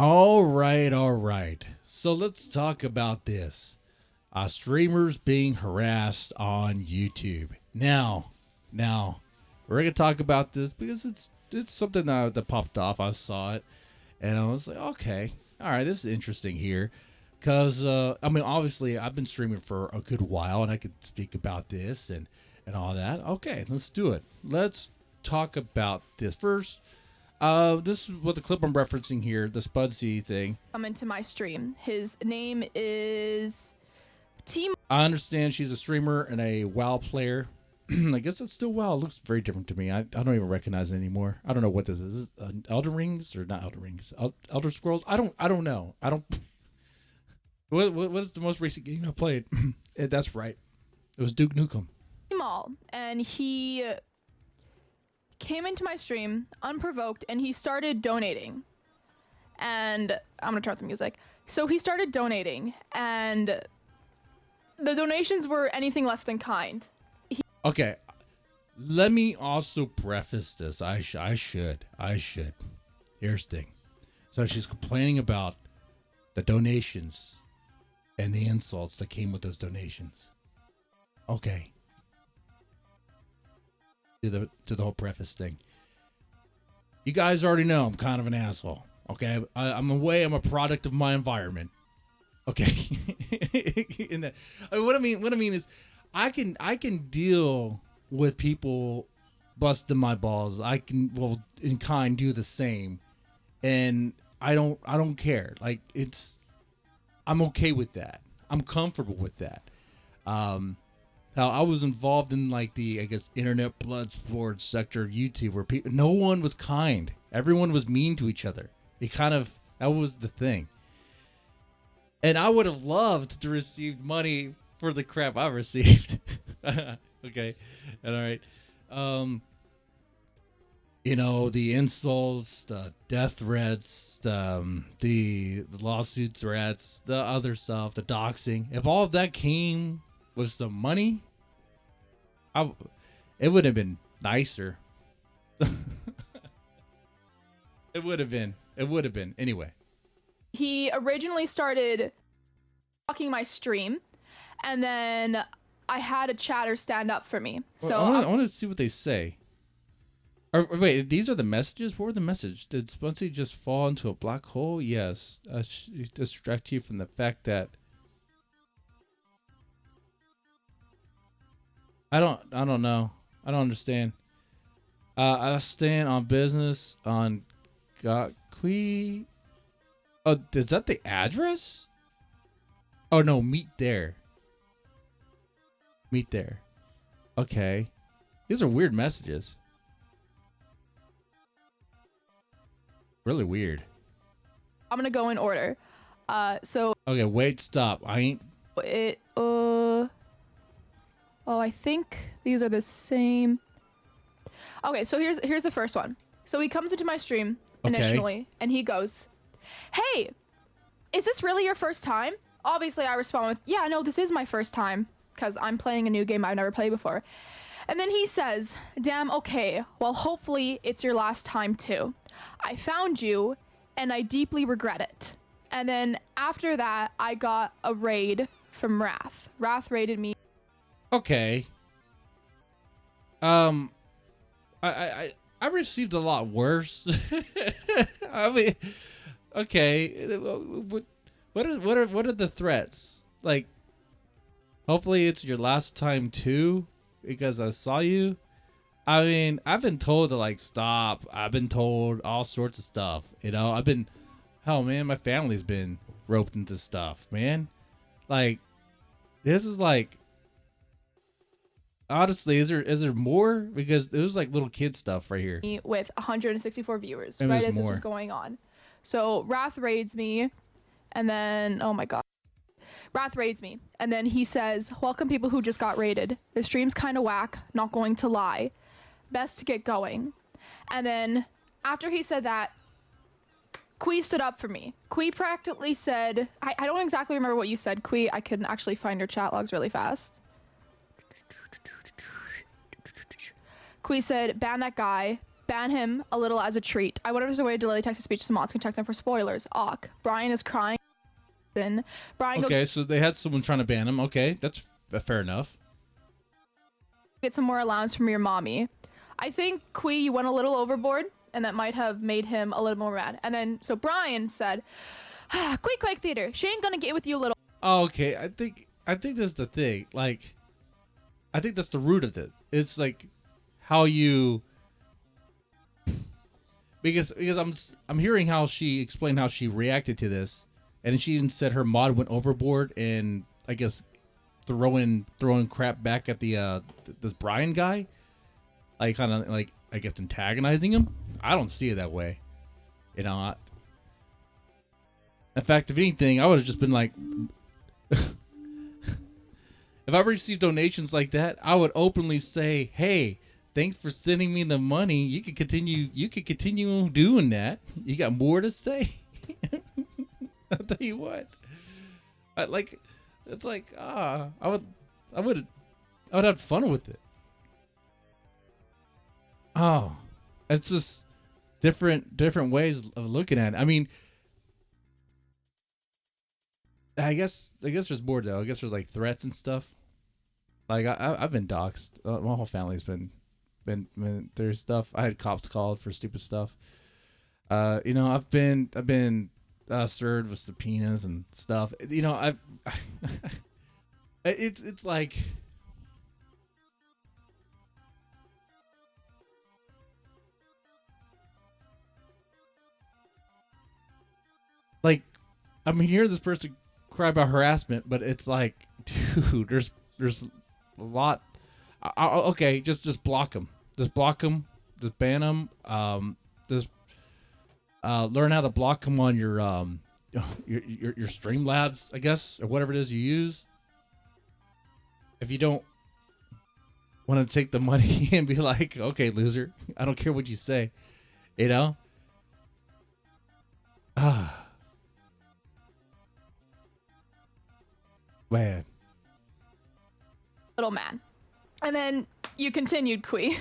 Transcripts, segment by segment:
All right, all right. So let's talk about this. Streamers being harassed on YouTube. Now, we're gonna talk about this because it's something that popped off. I saw it, and I was like, okay, all right, this is interesting here. Cause I mean, obviously, I've been streaming for a good while, and I could speak about this and all that. Okay, let's do it. Let's talk about this first. This is what the clip I'm referencing here, the Spudsy thing. Come into my stream. His name is Tmol. I understand she's a streamer and a WoW player. I guess it's still WoW. It looks very different to me. I don't even recognize it anymore. I don't know what this is. Is this Elder Rings or not Elder Rings? Elder Scrolls? I don't know. I don't. What is the most recent game I played? That's right. It was Duke Nukem. Tmol, and he came into my stream unprovoked, and he started donating. And I'm gonna turn off the music. So he started donating, and the donations were anything less than kind. Okay, let me also preface this. I should. Here's the thing. So she's complaining about the donations and the insults that came with those donations. Okay. To the whole preface thing. You guys already know I'm kind of an asshole. Okay, I'm a product of my environment. Okay. What I mean is, I can deal with people busting my balls. I can, well, in kind, do the same, and I don't care. Like, I'm okay with that. I'm comfortable with that. How I was involved in, like, the, I guess, internet blood sports sector of YouTube, where no one was kind. Everyone was mean to each other. That was the thing. And I would have loved to receive money for the crap I received. Okay. All right. The insults, the death threats, the lawsuit threats, the other stuff, the doxing. If all of that came with some money, it would have been nicer. It would have been. Anyway. He originally started blocking my stream, and then I had a chatter stand up for me. So I want to see what they say. Wait, these are the messages? What were the messages? Did Spudsy just fall into a black hole? Yes. Distract you from the fact that I don't know. I don't understand. I stand on business on Gakui. Oh, is that the address? Oh no, meet there. Meet there. Okay. These are weird messages. Really weird. I'm gonna go in order. Okay, wait, stop. I think these are the same. Okay, so here's the first one. So he comes into my stream initially, and he goes, "Hey, is this really your first time?" Obviously, I respond with, "Yeah, no, this is my first time, because I'm playing a new game I've never played before." And then he says, "Damn, okay, well, hopefully it's your last time too. I found you, and I deeply regret it." And then after that, I got a raid from Wrath. Wrath raided me. Okay. I received a lot worse. I mean, okay. What are the threats? Like, hopefully it's your last time too, because I saw you. I mean, I've been told to, like, stop. I've been told all sorts of stuff. Hell, man, my family's been roped into stuff, man. Like, this is like, honestly, is there more? Because it was like little kid stuff right here. With 164 viewers, Maybe right as more. this was going on. So Wrath raids me, and then, oh my god. Wrath raids me, and then he says, "Welcome people who just got raided. The stream's kind of whack, not going to lie. Best to get going." And then after he said that, Kui stood up for me. Kui practically said, I don't exactly remember what you said, Kui. I can actually find your chat logs really fast. Kui said, "Ban that guy, ban him a little as a treat. I went out of his way to delay text-to-speech to mods can check them for spoilers. Awk. Brian is crying. Then Brian okay, so they had someone trying to ban him. Okay, that's fair enough. Get some more allowance from your mommy. I think, Quee, you went a little overboard, and that might have made him a little more mad. And then, so Brian said, Quee Quake Theater, she ain't gonna get with you a little. Oh, okay, I think that's the thing. Like, I think that's the root of it. It's like how you, because I'm hearing how she explained how she reacted to this, and she even said her mod went overboard and I guess throwing crap back at the this Brian guy, like kind of like I guess antagonizing him. I don't see it that way, you know. In fact, if anything, I would have just been like, if I received donations like that, I would openly say, "Hey, thanks for sending me the money. You could continue doing that. You got more to say." I'll tell you what. I would have fun with it. Oh, it's just different ways of looking at it. I mean, I guess there's more though. I guess there's like threats and stuff. Like I've been doxxed. My whole family's been there's stuff. I had cops called for stupid stuff. You know, I've been served with subpoenas and stuff. You know, it's like, I'm hearing this person cry about harassment, but it's like, dude, there's a lot. Okay, just block them. Just block them. Just ban them. Just learn how to block them on your Streamlabs, I guess, or whatever it is you use. If you don't want to take the money and be like, okay, loser, I don't care what you say, you know. Man. Little man. And then you continued, Quee.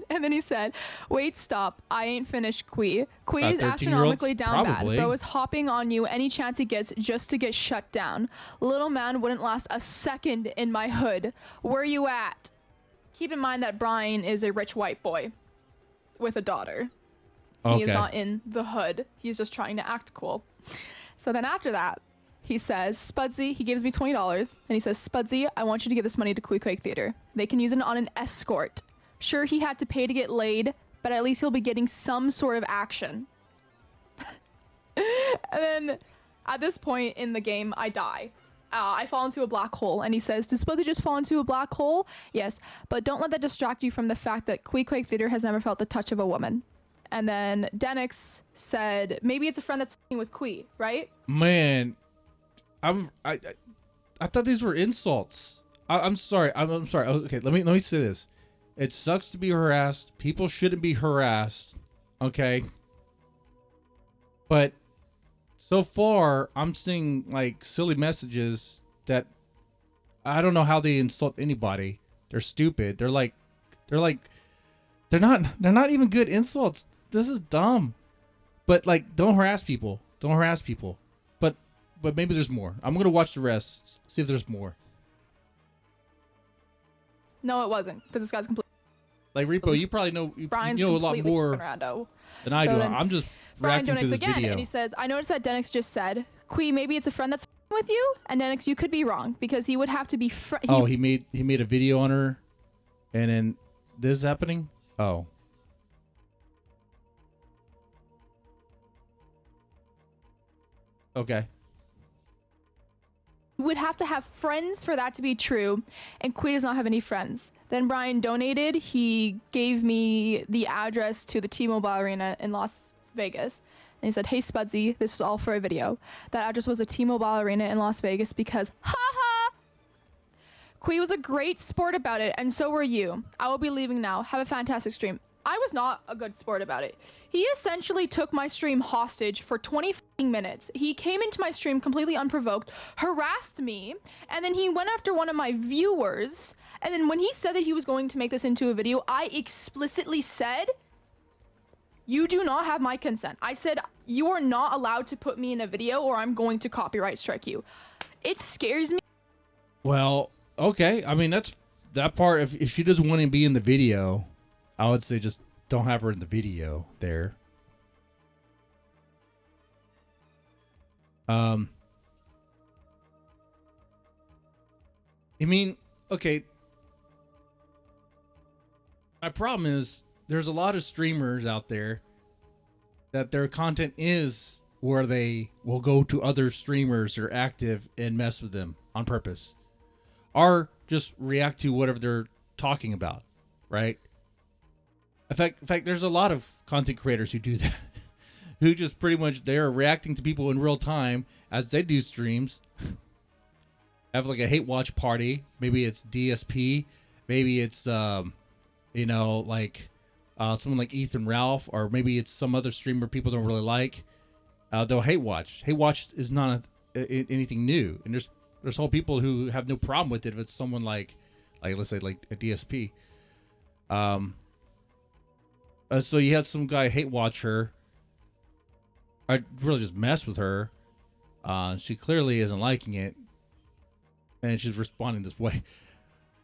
and then he said, wait, stop. I ain't finished, Quee. Quee is astronomically down probably. bad. Bro is hopping on you any chance he gets just to get shut down. Little man wouldn't last a second in my hood. Where you at? Keep in mind that Brian is a rich white boy with a daughter. Okay. He is not in the hood. He's just trying to act cool. So then after that, he says, Spudsy, he gives me $20, and he says, Spudsy, I want you to give this money to Quee Quake Theater. They can use it on an escort. Sure, he had to pay to get laid, but at least he'll be getting some sort of action. And then, at this point in the game, I die. I fall into a black hole, and he says, did Spudsy just fall into a black hole? Yes, but don't let that distract you from the fact that Quee Quake Theater has never felt the touch of a woman. And then Denix said, maybe it's a friend that's f***ing with Quee, right? Man, I thought these were insults. I'm sorry. I'm sorry. Okay, let me say this. It sucks to be harassed. People shouldn't be harassed. Okay. But so far, I'm seeing like silly messages that I don't know how they insult anybody. They're stupid. They're not even good insults. This is dumb. But like, don't harass people. Don't harass people. But maybe there's more. I'm going to watch the rest, see if there's more. No, it wasn't, because this guy's completely... Like, Repo, you probably know, you know a lot more than I do. I'm just reacting to this video. And he says, I noticed that Denix just said, Quee, maybe it's a friend that's with you? And Denix, you could be wrong, because he would have to be... he made a video on her, and then this is happening? Oh. Okay. You would have to have friends for that to be true, and Quee does not have any friends. Then Brian donated. He gave me the address to the Tmol Arena in Las Vegas. And he said, hey, Spudsy, this was all for a video. That address was a Tmol Arena in Las Vegas because, haha! Quee was a great sport about it, and so were you. I will be leaving now. Have a fantastic stream. I was not a good sport about it. He essentially took my stream hostage for 20 minutes. He came into my stream completely unprovoked, harassed me, and then he went after one of my viewers. And then when he said that he was going to make this into a video, I explicitly said, You do not have my consent. I said, you are not allowed to put me in a video or I'm going to copyright strike you. It scares me. Well, okay. I mean, that's that part. If she doesn't want to be in the video, I would say just don't have her in the video there. I mean, okay. My problem is there's a lot of streamers out there that their content is where they will go to other streamers that are active and mess with them on purpose, or just react to whatever they're talking about, right? In fact, there's a lot of content creators who do that, who just pretty much they're reacting to people in real time as they do streams. Have like a hate watch party. Maybe it's DSP. Maybe it's like someone like Ethan Ralph, or maybe it's some other streamer people don't really like. They'll hate watch. Hate watch is not anything new, and there's whole people who have no problem with it if it's someone like let's say like a DSP. So you had some guy hate watch her. I really just mess with her. She clearly isn't liking it, and she's responding this way.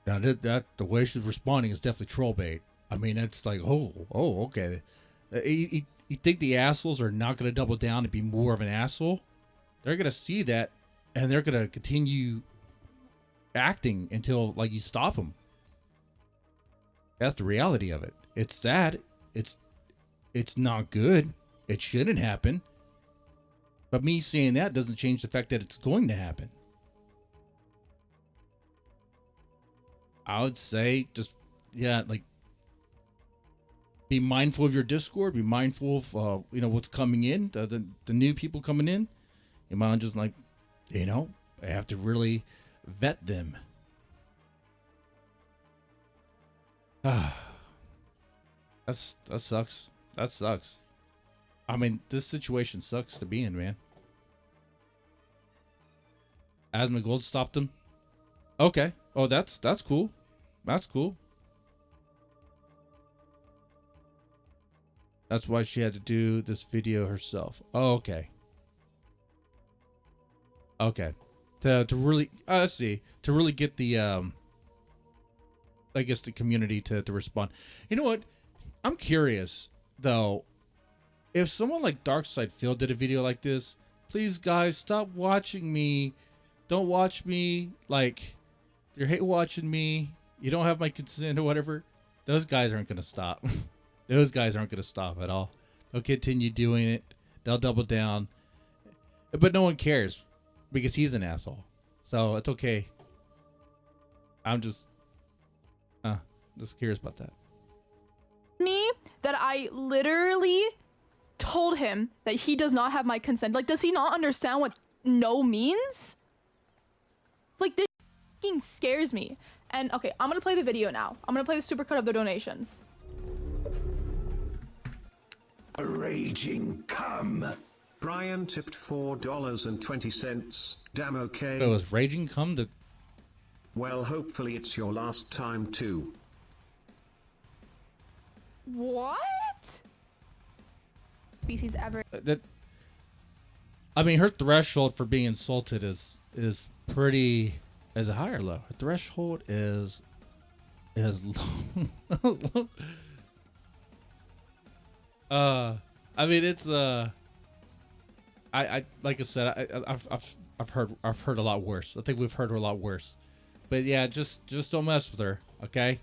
Now that the way she's responding is definitely troll bait. I mean, it's like, okay. You think the assholes are not going to double down and be more of an asshole? They're going to see that, and they're going to continue acting until like you stop them. That's the reality of it. It's sad. It's not good. It shouldn't happen. But me saying that doesn't change the fact that it's going to happen. I would say just, like, be mindful of your Discord. Be mindful of, what's coming in, the new people coming in. You might just like, I have to really vet them. That sucks. That sucks. I mean, this situation sucks to be in, man. Asmongold stopped him. Okay. Oh, that's cool. That's cool. That's why she had to do this video herself. Oh, okay. Okay. To really, let's see. To really get the, I guess the community to respond. You know what? I'm curious, though. If someone like DarkSidePhil did a video like this, please, guys, stop watching me. Don't watch me. Like, if you're hate watching me, you don't have my consent or whatever. Those guys aren't going to stop. Those guys aren't going to stop at all. They'll continue doing it. They'll double down. But no one cares because he's an asshole. So it's okay. I'm just curious about that. Me that I literally told him that he does not have my consent. Like, does he not understand what no means? Like, this fucking scares me. And okay, I'm gonna play the video now. I'm gonna play the supercut of the donations. A raging cum. Brian tipped $4.20. Damn okay. So is raging cum to... Well, hopefully it's your last time too. What? Species ever. I mean, her threshold for being insulted is pretty... Is it high or low? Her threshold is low. I mean, it's I like I said, I've heard a lot worse. I think we've heard her a lot worse. But yeah, just don't mess with her, okay?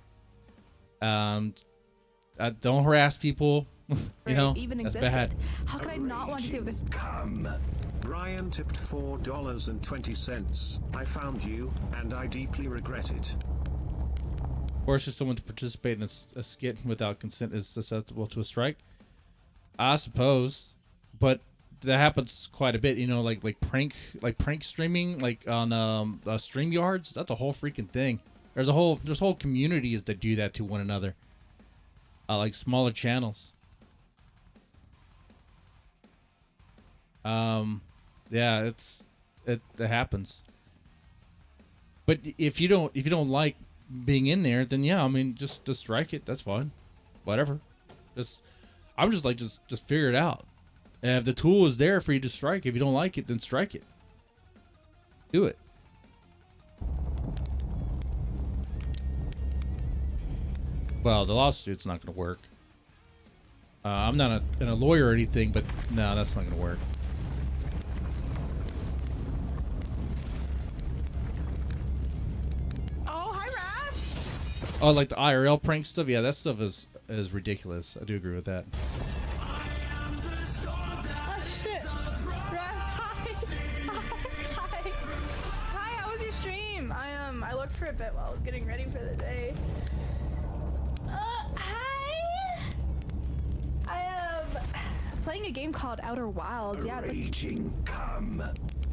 Don't harass people. You know, even that's existed. bad. How could I not want to see what this? Brian tipped $4.20. I found you, and I deeply regret it. Forcing someone to participate in a skit without consent is susceptible to a strike. I suppose, but that happens quite a bit. You know, like prank streaming, like on StreamYards. That's a whole freaking thing. There's whole communities that do that to one another. Like smaller channels. Yeah, it happens. But if you don't like being in there, then yeah, I mean, just strike it. That's fine. Whatever. I'm just like, just figure it out. And if the tool is there for you to strike, if you don't like it, then strike it. Do it. Well, the lawsuit's not going to work. I'm not a lawyer or anything, but no, that's not going to work. Oh, hi, Raph. Oh, like the IRL prank stuff? Yeah, that stuff is ridiculous. I do agree with that. Oh, shit. Raph, hi. Hi. Hi, how was your stream? I looked for a bit while I was getting ready for the day. Hi. I am playing a game called Outer Wilds. Yeah. Raging come.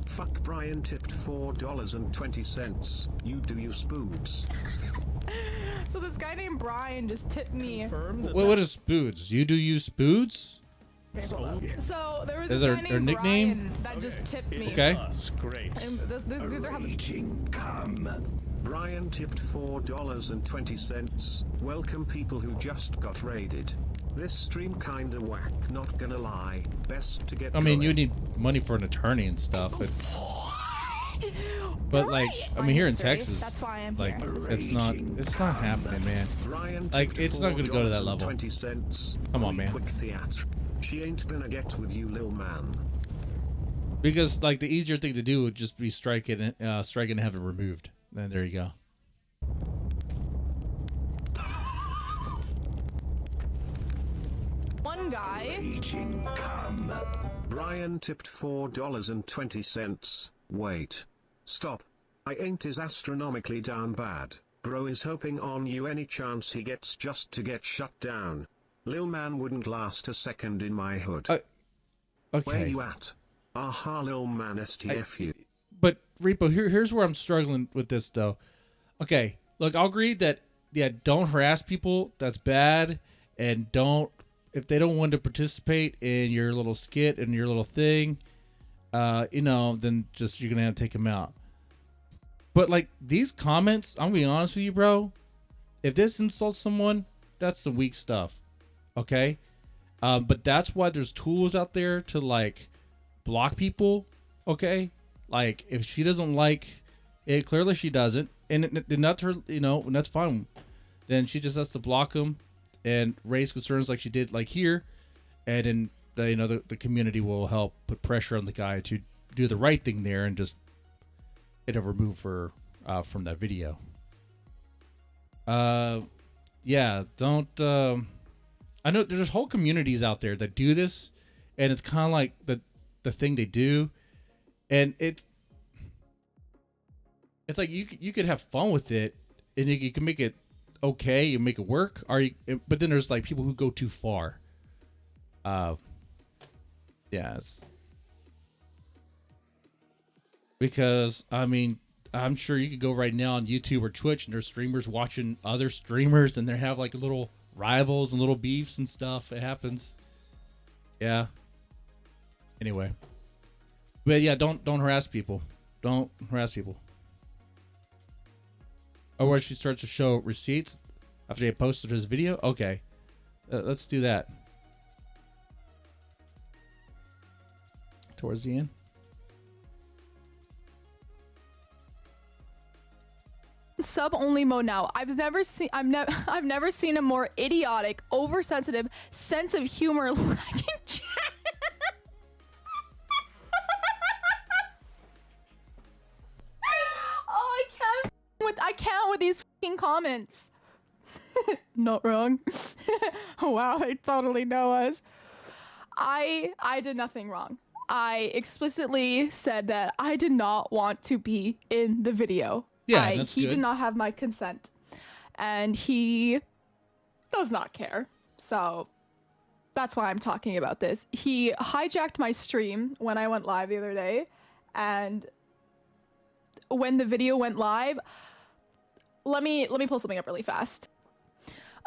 Fuck Brian tipped $4.20. You do you spoods. So this guy named Brian just tipped me. What is Spoods? You do use Spoods? Okay, hold up. So there was Is this there guy a named nickname? Brian that just tipped me. Okay. Great. And these are how the Raging come. Brian tipped $4.20. Welcome people who just got raided. This stream kinda whack, not gonna lie. Best to get I mean, going. you need money for an attorney and stuff. But like, I mean, here in history. Texas, That's why I'm like, here. it's not happening, man. Brian Like, tipped it's not gonna go to that level. $4.20. Come on, man. Quick theatre. She ain't gonna get with you, lil man. Because like the easier thing to do would just be strike it and have it removed. Then there you go. One guy. Raging come. Brian tipped $4.20. Wait. Stop. I ain't is astronomically down bad. Bro is hoping on you any chance he gets just to get shut down. Lil man wouldn't last a second in my hood. Where Okay. you at? Aha, lil man STF you. But Repo, here's where I'm struggling with this though. Okay, look, I'll agree that don't harass people. That's bad, and if they don't want to participate in your little skit and your little thing, then just you're gonna have to take them out. But like these comments, I'm gonna be honest with you, bro. If this insults someone, that's some weak stuff. Okay, but that's why there's tools out there to like block people. Okay, like if she doesn't like it, clearly she doesn't, and that's her, and that's fine. Then she just has to block them and raise concerns like she did like here, and then the community will help put pressure on the guy to do the right thing there and just remove her from that video. Yeah, don't. I know there's whole communities out there that do this, and it's kind of like the thing they do, and it's like you could have fun with it, and you can make it okay, you make it work, but then there's like people who go too far. Yes. Because I mean, I'm sure you could go right now on YouTube or Twitch, and there's streamers watching other streamers, and they have like little rivals and little beefs and stuff. It happens. Yeah. Anyway. But yeah, don't harass people. Don't harass people. Or she starts to show receipts after they posted his video. Okay. Let's do that. Towards the end. Sub only mode now. I've never seen a more idiotic, oversensitive, sense of humor lacking chat. Oh, I can't with these fucking comments. Not wrong. Wow, I totally know us. I did nothing wrong. I explicitly said that I did not want to be in the video. Yeah, that's he good. did not have my consent, and he does not care. So that's why I'm talking about this. He hijacked my stream when I went live the other day, and when the video went live, let me pull something up really fast.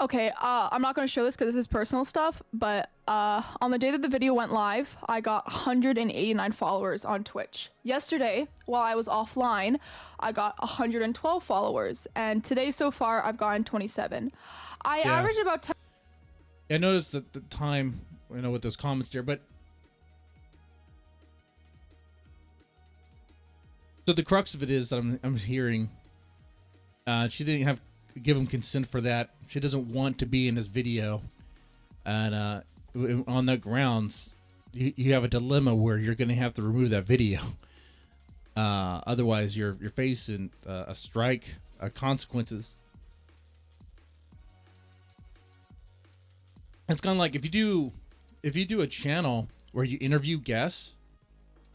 Okay, I'm not going to show this because this is personal stuff, but on the day that the video went live, I got 189 followers on Twitch. Yesterday, while I was offline, I got 112 followers, and today so far, I've gotten 27. I average about 10. I noticed that the time with those comments there. But so the crux of it is that I'm hearing she didn't give him consent for that. She doesn't want to be in this video, and on that grounds, you have a dilemma where you're going to have to remove that video. Otherwise, you're facing a strike, consequences. It's kind of like if you do a channel where you interview guests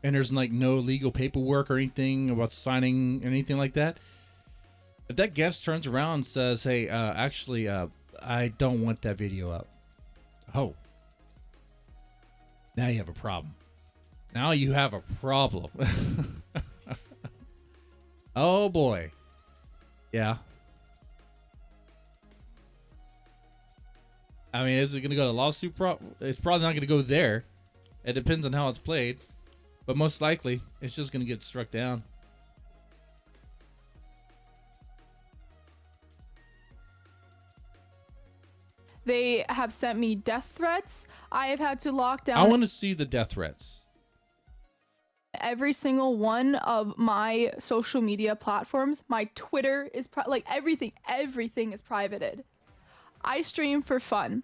and there's like no legal paperwork or anything about signing anything like that. If that guest turns around and says, "Hey, actually, I don't want that video up," oh, now you have a problem. Now you have a problem. Oh boy, yeah. I mean, is it going to go to lawsuit? It's probably not going to go there. It depends on how it's played. But most likely, it's just going to get struck down. They have sent me death threats. I have had to lock down. I want to see the death threats. Every single one of my social media platforms. My Twitter is like everything is privated. I stream for fun,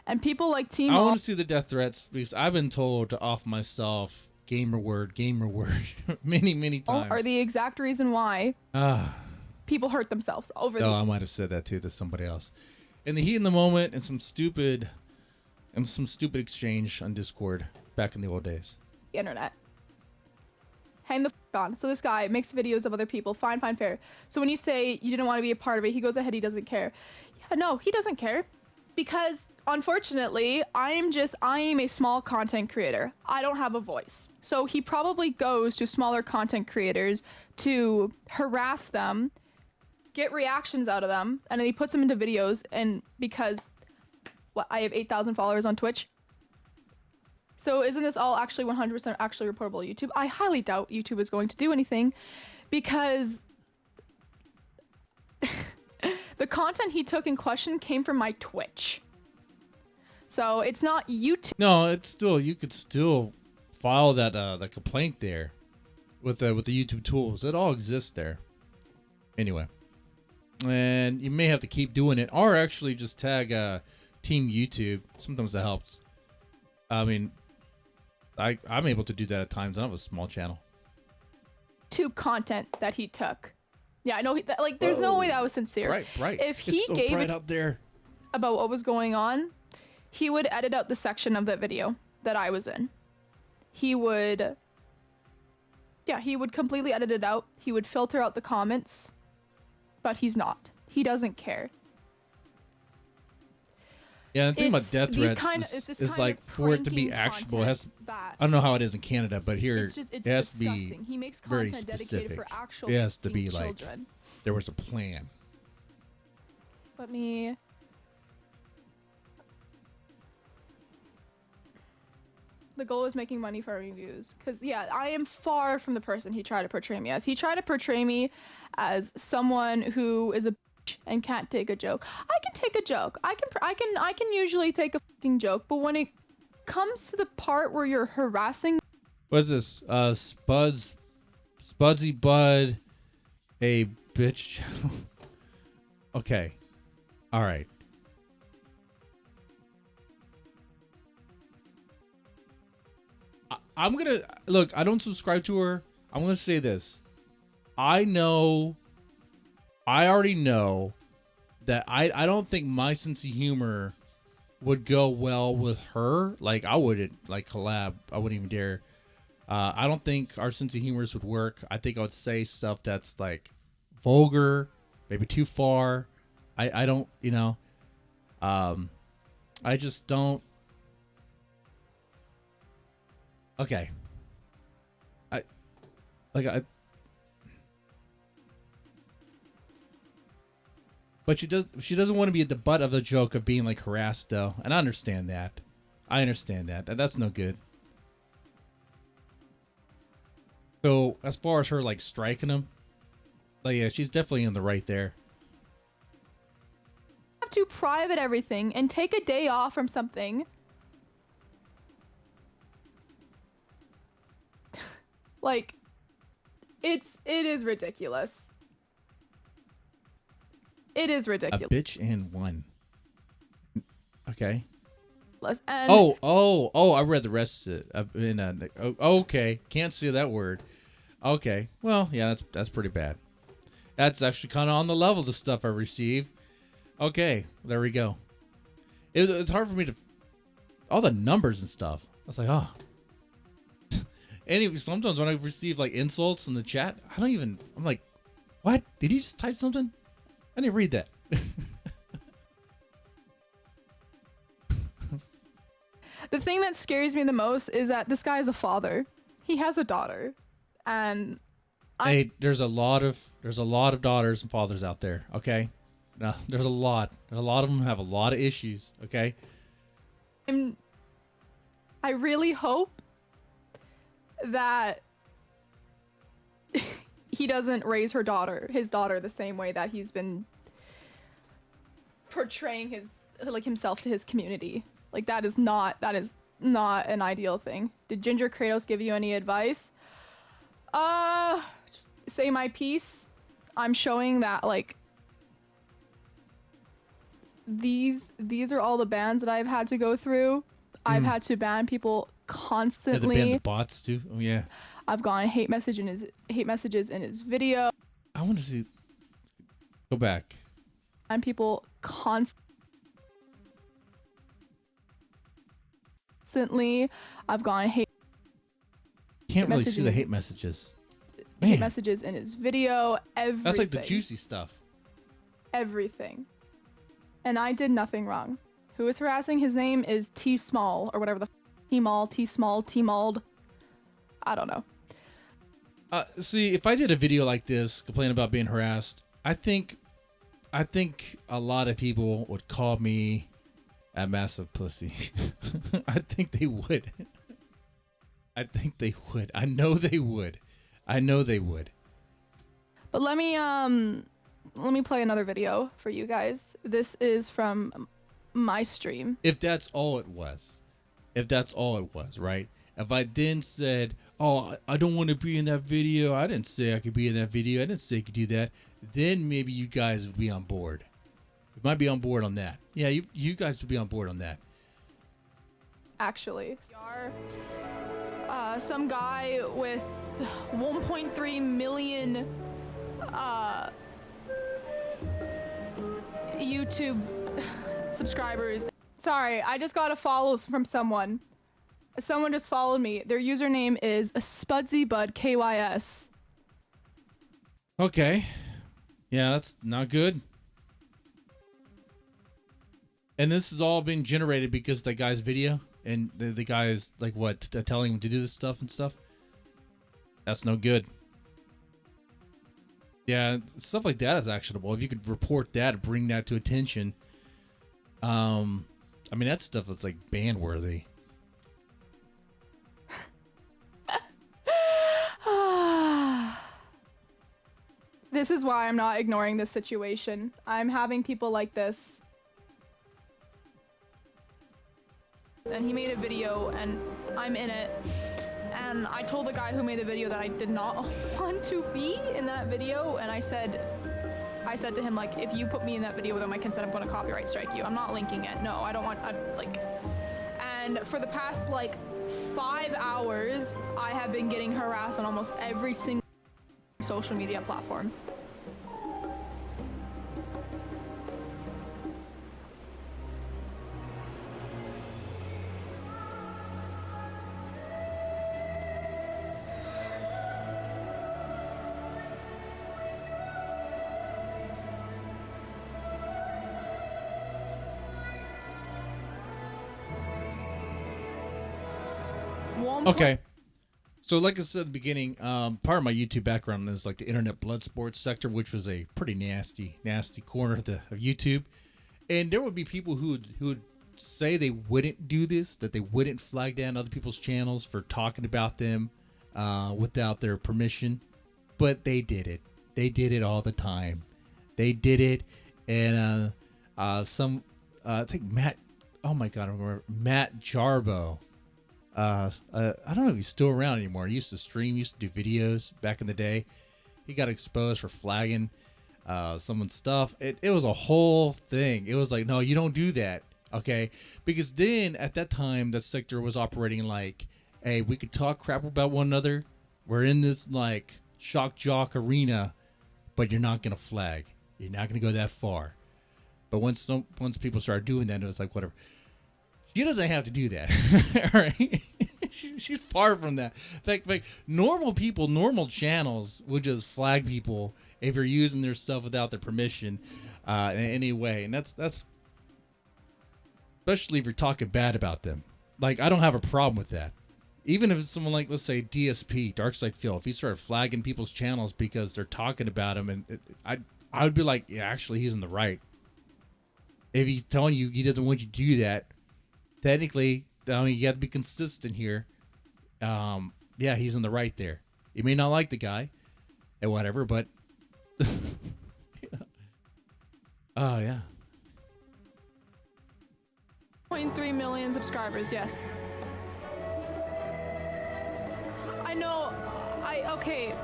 and people like Tmol. I want to see the death threats because I've been told to off myself gamer word many times. Are the exact reason why people hurt themselves over. I might have said that too to somebody else. In the heat in the moment, and some stupid exchange on Discord back in the old days. The internet. Hang the on. So this guy makes videos of other people. Fine, fair. So when you say you didn't want to be a part of it, he goes ahead. He doesn't care. Yeah, no, he doesn't care, because unfortunately, I am a small content creator. I don't have a voice. So he probably goes to smaller content creators to harass them, get reactions out of them, and then he puts them into videos. And because I have 8,000 followers on Twitch. So isn't this all actually 100% actually reportable to YouTube? I highly doubt YouTube is going to do anything, because the content he took in question came from my Twitch. So it's not YouTube. No, it's still, you could still file that the complaint there with the YouTube tools. It all exists there. Anyway, and you may have to keep doing it, or actually just tag Team YouTube. Sometimes that helps. I mean, I'm able to do that at times. I have a small channel. YouTube content that he took. Yeah, I know. Like, there's no way that was sincere. Right. If he it's so gave bright it out there about what was going on, he would edit out the section of that video that I was in. He would completely edit it out. He would filter out the comments, but he's not. He doesn't care. Yeah, the thing about death threats is like, for it to be actionable, it has, I don't know how it is in Canada, but here it has to be he makes very content dedicated specific. for actual It has to be children. like there was a plan. Let me. The goal is making money for reviews. Because, yeah, I am far from the person he tried to portray me as. He tried to portray me as someone who is a bitch and can't take a joke. I can take a joke. I can usually take a fucking joke. But when it comes to the part where you're harassing... What is this? Spudsy Bud, a bitch channel. Okay. All right. I'm gonna look. I don't subscribe to her. I'm gonna say this. I already know that I don't think my sense of humor would go well with her. Like, I wouldn't like collab. I wouldn't even dare. I don't think our sense of humors would work. I think I would say stuff that's like vulgar, maybe too far. I don't, you know. I just don't. Okay. But she doesn't want to be at the butt of the joke of being like harassed though. And I understand that. And that's no good. So as far as her like striking him, like, yeah, she's definitely in the right there. Have to private everything and take a day off from something Like, it is ridiculous. It is A ridiculous. bitch and one. Okay. And Oh! I read the rest of it. Okay, can't say that word. Okay, well, yeah, that's pretty bad. That's actually kind of on the level of the stuff I receive. Okay, there we go. It's hard for me to all the numbers and stuff. I was like, oh. Anyway, sometimes when I receive like insults in the chat, I'm like, what? Did he just type something? I didn't read that. The thing that scares me the most is that this guy is a father. He has a daughter, and hey, there's a lot of daughters and fathers out there. Okay, now there's a lot of them have a lot of issues. Okay, I really hope that he doesn't raise his daughter the same way that he's been portraying himself to his community. Like, that is not an ideal thing. Did Ginger Kratos give you any advice? Just say my piece. I'm showing that, like, these are all the bans that I've had to go through. I've had to ban people constantly. Yeah, they ban the bots too. Oh yeah. I've gotten hate messages in his video. I want to see. Go back. And people constantly. I've gotten Can't really see the hate messages. Man, hate messages in his video. Everything. that's like the juicy stuff. Everything. And I did nothing wrong. Who is harassing? His name is Tmol or whatever the Tmol. I don't know. See, if I did a video like this, complaining about being harassed, I think a lot of people would call me a massive pussy. I think they would. I know they would. But let me play another video for you guys. This is from my stream. If that's all it was, right? If I then said, oh, I don't want to be in that video, I didn't say I could be in that video, I didn't say I could do that, then maybe you guys would be on board. You might be on board on that. Yeah, you guys would be on board on that. Actually, some guy with 1.3 million YouTube subscribers. Sorry, I just got a follow from someone. Someone just followed me. Their username is Spudsy Bud KYS. Okay. Yeah, that's not good. And this is all being generated because that guy's video and the guy is like what, telling him to do this stuff and stuff. That's no good. Yeah, stuff like that is actionable. If you could report that, bring that to attention. I mean, that's stuff that's like ban worthy. This is why I'm not ignoring this situation. I'm having people like this. And he made a video and I'm in it. And I told the guy who made the video that I did not want to be in that video. And I said to him, like, if you put me in that video without my consent, I'm going to copyright strike you. I'm not linking it. No, I don't want, and for the past, 5 hours, I have been getting harassed on almost every single social media platform. Okay. So like I said at the beginning, part of my YouTube background is like the internet blood sports sector, which was a pretty nasty corner of YouTube. And there would be people who would say they wouldn't do this, that they wouldn't flag down other people's channels for talking about them without their permission. But they did it. They did it all the time. They did it. And I think Matt, oh my God, I remember Matt Jarbo. I don't know if he's still around anymore. He used to stream, used to do videos back in the day. He got exposed for flagging someone's stuff. It was a whole thing. It was like, no, you don't do that, okay? Because then at that time, the sector was operating like, hey, we could talk crap about one another. We're in this like shock jock arena, but you're not gonna flag. You're not gonna go that far. But once people started doing that, it was like whatever. She doesn't have to do that. All right. She's far from that. In fact, normal people, normal channels would just flag people if you're using their stuff without their permission in any way. And that's especially if you're talking bad about them. Like, I don't have a problem with that. Even if it's someone like, let's say, DSP, Darkside Phil, if he started flagging people's channels because they're talking about him, and I would be like, yeah, actually, he's in the right. If he's telling you he doesn't want you to do that, technically, I mean, you have to be consistent here. Yeah, he's in the right there. You may not like the guy and whatever, but oh yeah. 0.3 million subscribers, yes. I know. Okay,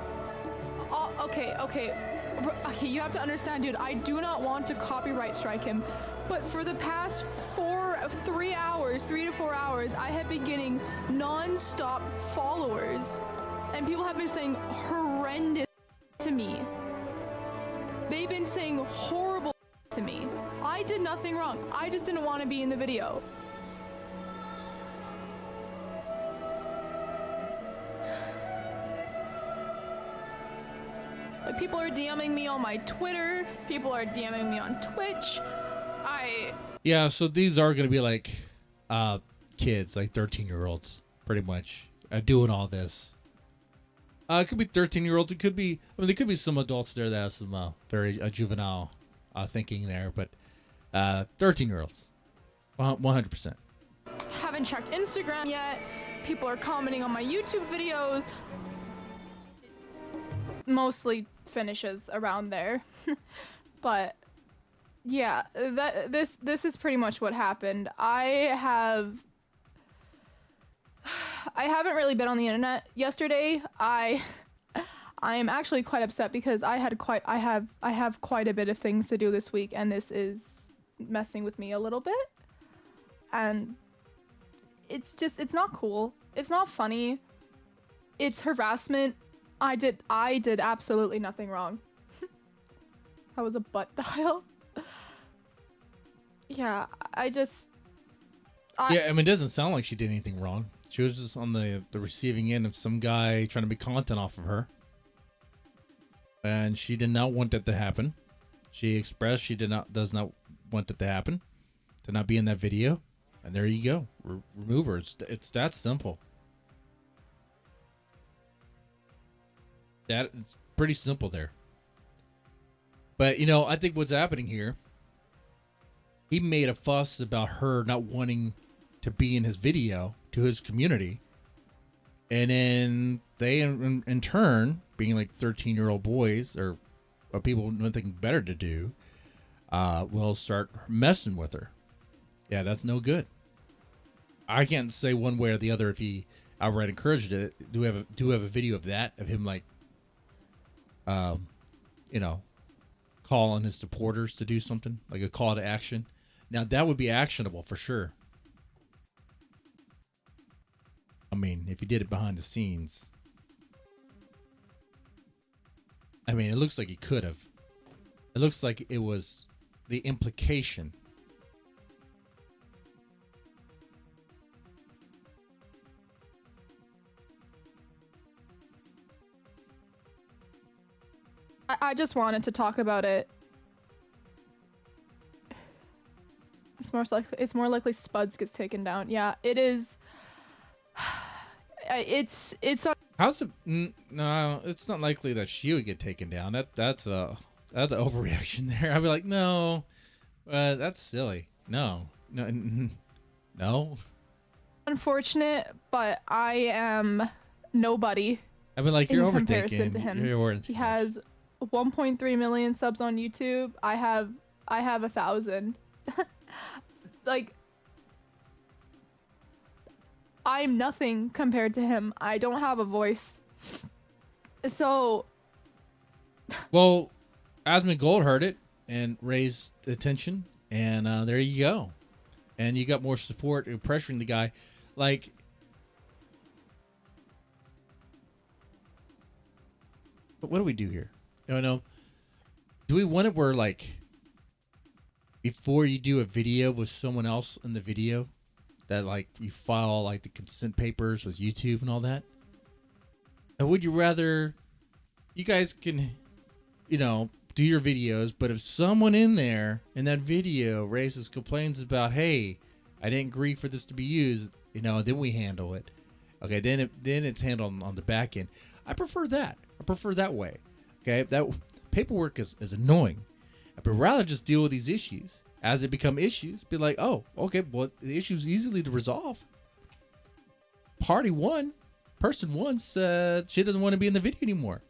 you have to understand, dude, I do not want to copyright strike him, but for the past 3 to 4 hours, I have been getting non-stop followers, and people have been saying horrendous to me. They've been saying horrible to me. I did nothing wrong. I just didn't want to be in the video. Like, people are DMing me on my Twitter. People are DMing me on Twitch. Yeah, so these are going to be like kids, like 13-year-olds, pretty much, doing all this. It could be 13-year-olds. It could be, I mean, there could be some adults there that have some very juvenile thinking there, but 13-year-olds, 100%. Haven't checked Instagram yet. People are commenting on my YouTube videos. Mostly finishes around there. But yeah, this is pretty much what happened. I haven't really been on the internet yesterday. I am actually quite upset because I have quite a bit of things to do this week, and this is messing with me a little bit. And it's not cool. It's not funny. It's harassment. I did absolutely nothing wrong. I was a butt dial. Yeah, yeah, I mean, it doesn't sound like she did anything wrong. She was just on the receiving end of some guy trying to make content off of her. And she did not want that to happen. She expressed she does not want it to happen. To not be in that video. And there you go. Remove her. It's that simple. It's pretty simple there. But, you know, I think what's happening here, he made a fuss about her not wanting to be in his video to his community. And then they, in turn, being like 13-year-old boys or people with nothing better to do, will start messing with her. Yeah, that's no good. I can't say one way or the other if he outright encouraged it. Do we have a video of that, of him like, you know, calling his supporters to do something, like a call to action? Now that would be actionable for sure. I mean, if he did it behind the scenes, I mean, it looks like he could have. It looks like it was the implication. I just wanted to talk about it. It's more likely Spuds gets taken down. Yeah, it is. It's. How's it? No, it's not likely that she would get taken down. That's an overreaction there. I'd be like, no, that's silly. No. Unfortunate, but I am nobody. I'd be like, you're in overthinking. Comparison to him. He has 1.3 million subs on YouTube. I have 1,000. Like, I'm nothing compared to him. I don't have a voice. So, Well, Asmund Gold heard it and raised attention, and there you go. And you got more support and pressuring the guy. Like, but what do we do here? You know, do we want it where, like, before you do a video with someone else in the video, that, like, you file, like, the consent papers with YouTube and all that? And would you rather, you guys can, you know, do your videos, but if someone in there in that video raises complaints about, hey, I didn't agree for this to be used, you know, then we handle it. Okay, then it's handled on the back end. I prefer that. I prefer that way. Okay, that paperwork is annoying. I would rather just deal with these issues as they become issues. Be like, oh, okay, well, the issue's easily to resolve. Party one, person one said she doesn't want to be in the video anymore.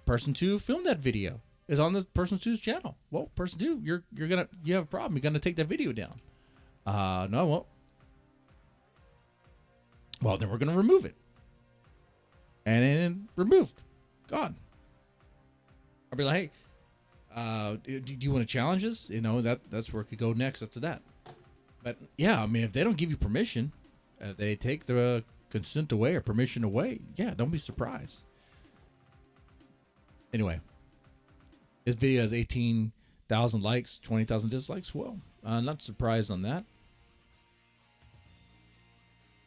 Person two filmed that video. Is on the person two's channel. Well, person two, you have a problem. You're gonna take that video down. No, well, then we're gonna remove it. And then removed, gone. I'll be like, hey, do you want to challenge this? You know, that's where it could go next after that. But yeah, I mean, if they don't give you permission, they take the consent away or permission away. Yeah, don't be surprised. Anyway. This video has 18,000 likes, 20,000 dislikes. Well, not surprised on that.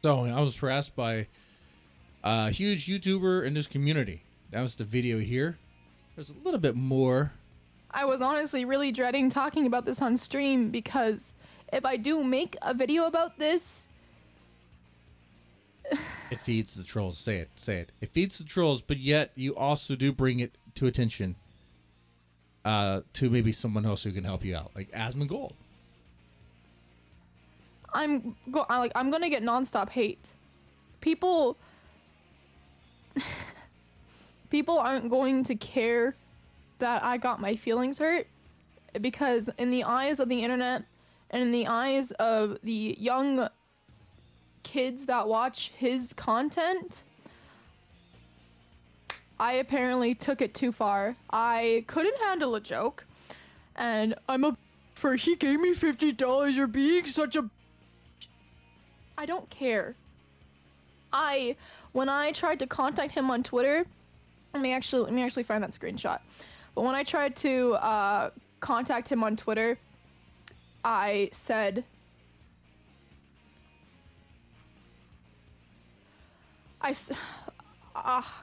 So I was harassed by a huge YouTuber in this community. That was the video here. There's a little bit more. I was honestly really dreading talking about this on stream because if I do make a video about this, it feeds the trolls. Say it. It feeds the trolls, but yet you also do bring it to attention. To maybe someone else who can help you out, like Asmund Gold. I'm gonna get nonstop hate. People aren't going to care that I got my feelings hurt, because in the eyes of the internet and in the eyes of the young kids that watch his content, I apparently took it too far. I couldn't handle a joke, and he gave me $50 or being such a. I don't care. When I tried to contact him on Twitter, let me actually find that screenshot. But when I tried to contact him on Twitter, I said,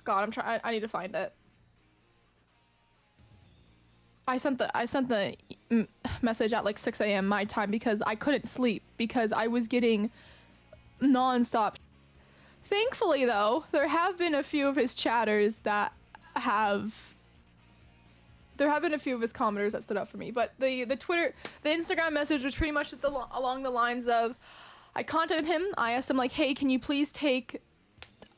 God, I need to find it. I sent the message at like 6 a.m. my time because I couldn't sleep because I was getting nonstop. Thankfully, though, there have been a few of his chatters that have. There have been a few of his commenters that stood up for me, but the Instagram message was pretty much along the lines of, I contacted him. I asked him like, hey, can you please take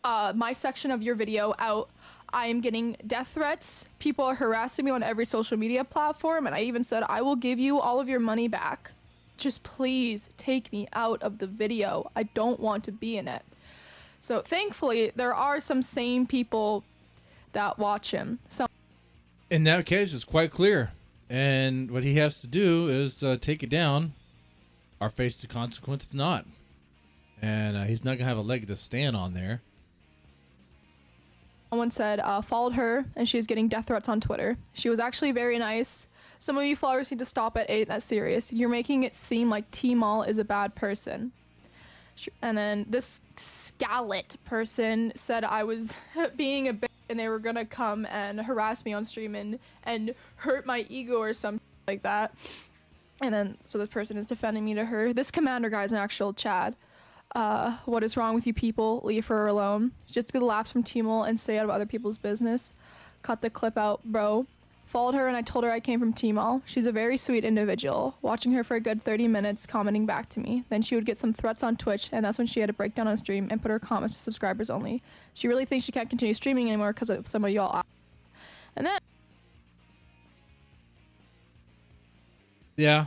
my section of your video out? I am getting death threats. People are harassing me on every social media platform, and I even said, I will give you all of your money back. Just please take me out of the video. I don't want to be in it. So thankfully, there are some sane people that watch him. In that case, it's quite clear. And what he has to do is take it down or face the consequence if not. And he's not going to have a leg to stand on there. Someone said, followed her, and she's getting death threats on Twitter. She was actually very nice. Some of you followers need to stop it. Ain't that serious? You're making it seem like Tmol is a bad person. And then this Scalet person said I was being a bitch and they were gonna come and harass me on stream and hurt my ego or something like that. And then, so this person is defending me to her. This commander guy's an actual Chad. What is wrong with you people? Leave her alone. Just get laughs from Tmol and stay out of other people's business. Cut the clip out, bro. Followed her and I told her I came from Tmol. She's a very sweet individual. Watching her for a good 30 minutes, commenting back to me. Then she would get some threats on Twitch, and that's when she had to break down on stream and put her comments to subscribers only. She really thinks she can't continue streaming anymore because of some of y'all. And then... Yeah.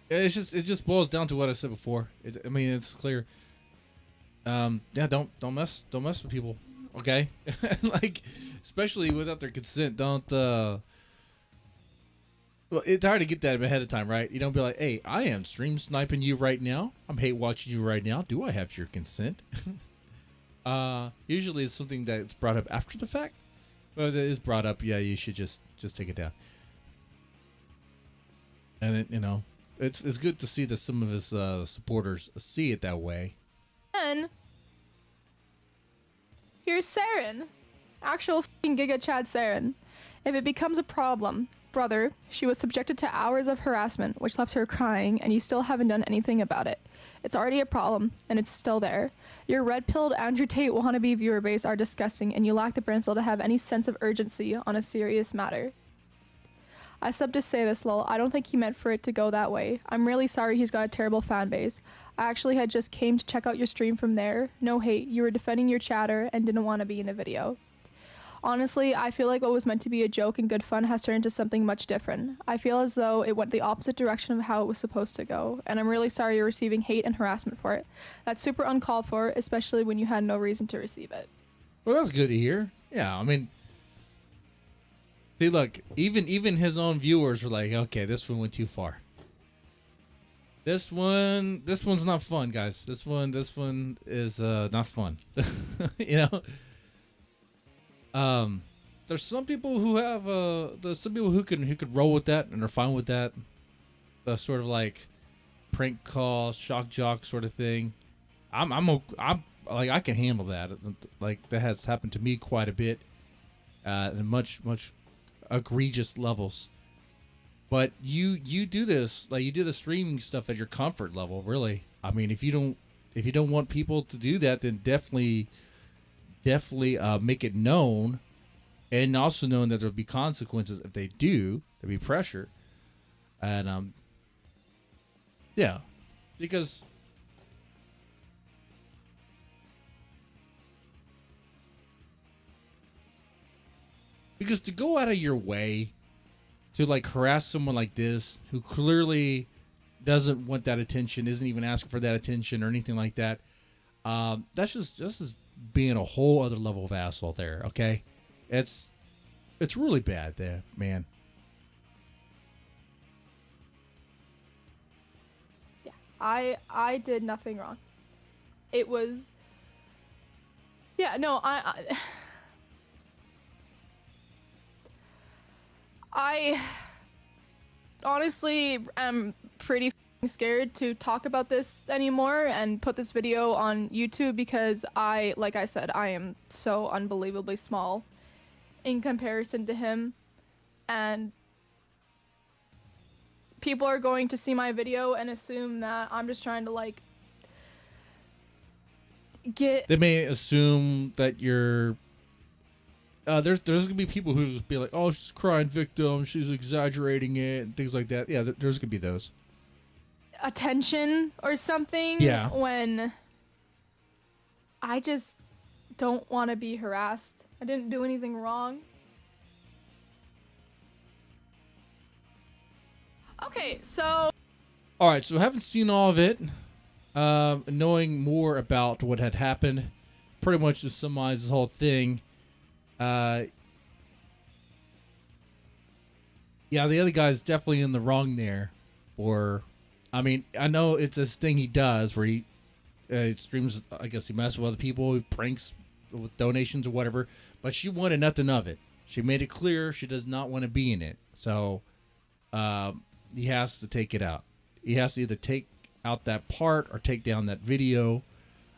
It just boils down to what I said before. I mean, it's clear. Yeah, don't mess with people. Okay, like especially without their consent. Don't. Well, it's hard to get that ahead of time, right? You don't be like, hey, I am stream sniping you right now. I'm hate watching you right now. Do I have your consent? Usually it's something that's brought up after the fact. But if it is brought up, yeah, you should just take it down. And it, it's good to see that some of his supporters see it that way. And here's Saren. Actual f***ing Giga Chad Saren. If it becomes a problem, brother, she was subjected to hours of harassment, which left her crying, and you still haven't done anything about it. It's already a problem, and it's still there. Your red-pilled Andrew Tate wannabe viewer base are disgusting, and you lack the brain cell to have any sense of urgency on a serious matter. I sub to say this, lol. I don't think he meant for it to go that way. I'm really sorry he's got a terrible fan base. I actually had just came to check out your stream from there. No hate, you were defending your chatter and didn't want to be in a video. Honestly, I feel like what was meant to be a joke and good fun has turned into something much different. I feel as though it went the opposite direction of how it was supposed to go, and I'm really sorry you're receiving hate and harassment for it. That's super uncalled for, especially when you had no reason to receive it. Well, that's good to hear. Yeah, I mean, see, look, even his own viewers were like, okay, this one went too far. This one's not fun, guys. This one is not fun. There's some people who have there's some people who could roll with that and are fine with that. The sort of like prank call, shock jock sort of thing. I'm like, I can handle that. Like, that has happened to me quite a bit, in much egregious levels. But you do this, like, you do the streaming stuff at your comfort level, really. I mean, if you don't want people to do that, then definitely make it known, and also knowing that there'll be consequences if they do. There'll be pressure, and yeah, because to go out of your way to like harass someone like this who clearly doesn't want that attention, isn't even asking for that attention or anything like that, that's just being a whole other level of asshole there. Okay, it's really bad there, man. Yeah, I did nothing wrong. It was, yeah, no, I honestly am pretty scared to talk about this anymore and put this video on YouTube because like I said, I am so unbelievably small in comparison to him, and people are going to see my video and assume that I'm just trying to like get. They may assume that you're. There's gonna be people who just be like, oh, she's a crying victim, she's exaggerating it, and things like that. Yeah, there's gonna be those. Attention or something. Yeah. When I just don't want to be harassed. I didn't do anything wrong. Okay, so. All right, so having seen all of it, knowing more about what had happened, pretty much to summarize this whole thing. Yeah, the other guy's definitely in the wrong there. I mean, I know it's this thing he does where he streams. I guess he messes with other people, he pranks with donations or whatever. But she wanted nothing of it. She made it clear she does not want to be in it. So he has to take it out. He has to either take out that part or take down that video.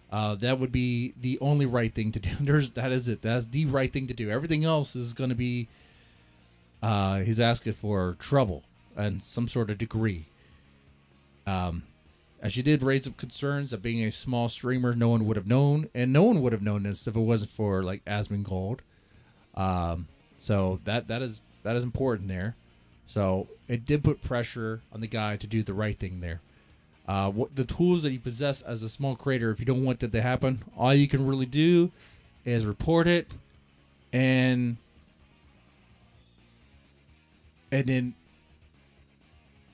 That would be the only right thing to do. That is it. That's the right thing to do. Everything else is going to be, he's asking for trouble and some sort of degree. As she did raise up concerns that being a small streamer, no one would have known, and no one would have known this if it wasn't for like Asmongold. So that is important there. So it did put pressure on the guy to do the right thing there. What the tools that you possess as a small creator, if you don't want that to happen, all you can really do is report it, and then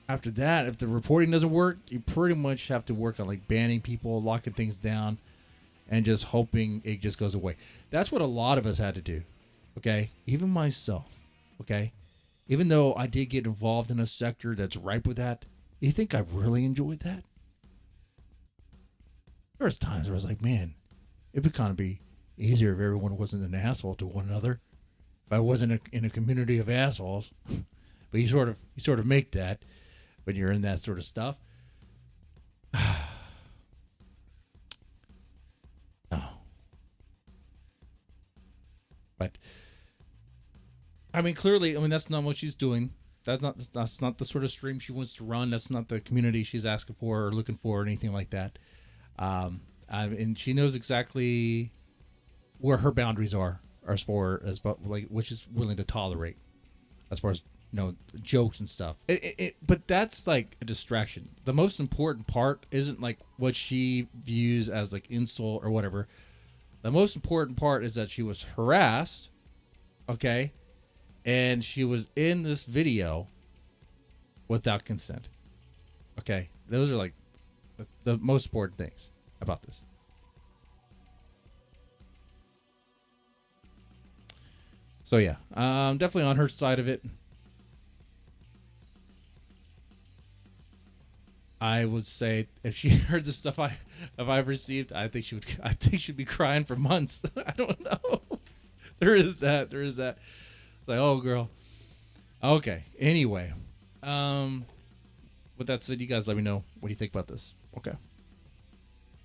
after that, if the reporting doesn't work, you pretty much have to work on like banning people, locking things down, and just hoping it just goes away. That's what a lot of us had to do. Okay, even myself. Okay, even though I did get involved in a sector that's ripe with that, you think I really enjoyed that? There was times where I was like, man, it would kind of be easier if everyone wasn't an asshole to one another. If I wasn't in a community of assholes. But you sort of make that when you're in that sort of stuff. No. But I mean, clearly, that's not what she's doing. That's not the sort of stream she wants to run. That's not the community she's asking for or looking for or anything like that. And she knows exactly where her boundaries are as far as like what she's willing to tolerate, as far as jokes and stuff. But that's like a distraction. The most important part isn't like what she views as like insult or whatever. The most important part is that she was harassed, okay, and she was in this video without consent. Okay, those are like the most important things about this. So yeah, definitely on her side of it. I would say if she heard the stuff I've received, I think she'd be crying for months. I don't know. There is that. It's like, oh girl. Okay. Anyway, with that said, you guys let me know what do you think about this. Okay.